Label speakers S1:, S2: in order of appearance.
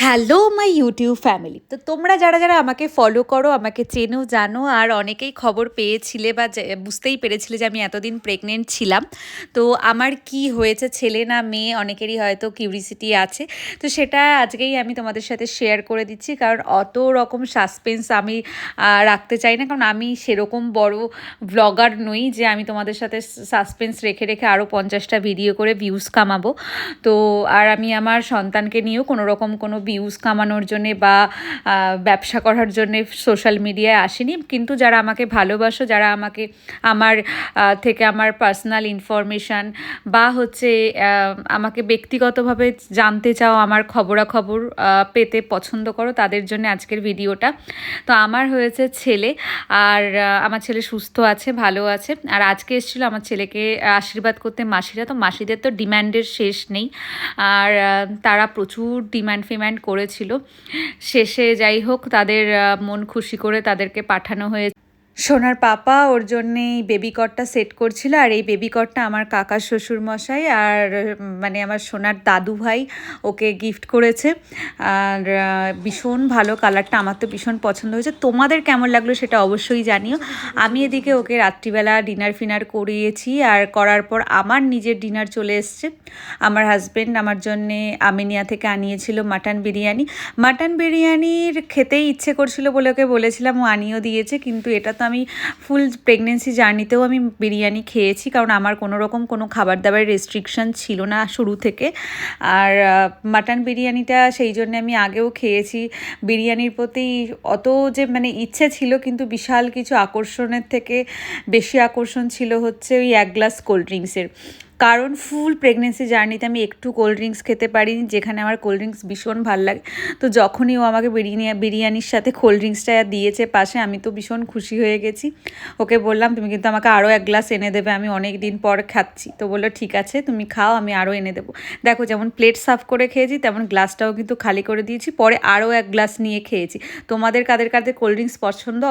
S1: Hello my YouTube family. তো তোমরা যারা যারা আমাকে ফলো করো, আমাকে চেনো জানো, আর অনেকেই খবর পেয়েছিলে বা বুঝতেই পেরেছিলে যে আমি এতদিন প্রেগনেন্ট ছিলাম। তো আমার কি হয়েছে, ছেলে না মেয়ে, অনেকেরই হয়তো কিউরিসিটি আছে। তো সেটা আজকেই আমি তোমাদের সাথে শেয়ার করে দিচ্ছি, কারণ অত রকম সাসপেন্স আমি রাখতে চাই না, কারণ আমি সেরকম বড় ব্লগার নই যে আমি তোমাদের সাথে সাসপেন্স রেখে রেখে আরও 50টা ভিডিও করে ভিউজ কামাবো। তো আর আমি আমার সন্তানকে নিয়েও কোনো রকম কোনো ভিউজ কামানোর জন্যে বা ব্যবসা করার জন্যে সোশ্যাল মিডিয়ায় আসিনি। কিন্তু যারা আমাকে ভালোবাসো, যারা আমাকে আমার থেকে আমার পার্সোনাল ইনফরমেশান বা হচ্ছে আমাকে ব্যক্তিগতভাবে জানতে চাও, আমার খবরাখবর পেতে পছন্দ করো, তাদের জন্য আজকের ভিডিওটা। তো আমার হয়েছে ছেলে, আর আমার ছেলে সুস্থ আছে, ভালো আছে। আর আজকে এসেছিলো আমার ছেলেকে আশীর্বাদ করতে মাসিরা। তো মাসিদের তো ডিম্যান্ডের শেষ নেই, আর তারা প্রচুর ডিম্যান্ড করেছিল। শেষে যাই হোক, তাদের মন খুশি করে তাদেরকে পাঠানো হয়েছে। সোনার পাপা ওর জন্যে এই বেবি কটটা সেট করছিল, আর এই বেবি কটটা আমার কাকা শ্বশুরমশাই আর মানে আমার সোনার দাদু ভাই ওকে গিফট করেছে। আর ভীষণ ভালো কালারটা, আমার তো ভীষণ পছন্দ হয়েছে। তোমাদের কেমন লাগলো সেটা অবশ্যই জানিও। আমি এদিকে ওকে রাত্রিবেলা ডিনার ফিনার করিয়েছি, আর করার পর আমার নিজের ডিনার চলে এসছে। আমার হাজব্যান্ড আমার জন্যে আমিনিয়া থেকে আনিয়েছিল মাটন বিরিয়ানি। মাটন বিরিয়ানির খেতেই ইচ্ছে করছিল বলে ওকে বলেছিলাম, ও আনিয়েও দিয়েছে। কিন্তু এটা তো আমি ফুল প্রেগনেন্সি জার্নিতেও আমি বিরিয়ানি খেয়েছি, কারণ আমার কোনো রকম কোনো খাবার দাবারের রেস্ট্রিকশান ছিল না শুরু থেকে। আর মাটন বিরিয়ানিটা সেই জন্য আমি আগেও খেয়েছি। বিরিয়ানির প্রতি অত যে মানে ইচ্ছে ছিল, কিন্তু বিশাল কিছু আকর্ষণের থেকে বেশি আকর্ষণ ছিল হচ্ছে ওই 1 গ্লাস কোল্ড ড্রিঙ্কসের। কারণ ফুল প্রেগনেন্সি জার্নিতে আমি একটু কোল্ড ড্রিঙ্কস খেতে পারিনি, যেখানে আমার কোল্ড ড্রিঙ্কস ভীষণ ভাল লাগে। তো যখনই ও আমাকে বিরিয়ানির সাথে কোল্ড ড্রিঙ্কসটা দিয়েছে পাশে, আমি তো ভীষণ খুশি হয়ে গেছি। ওকে বললাম, তুমি কিন্তু আমাকে আরও 1 গ্লাস এনে দেবে, আমি অনেক দিন পর খাচ্ছি। তো বললো ঠিক আছে, তুমি খাও, আমি আরও এনে দেবো। দেখো, যেমন প্লেট সাফ করে খেয়েছি, তেমন গ্লাসটাও কিন্তু খালি করে দিয়েছি, পরে আরও 1 গ্লাস নিয়ে খেয়েছি। তোমাদের কাদের কাদের কোল্ড ড্রিঙ্কস পছন্দ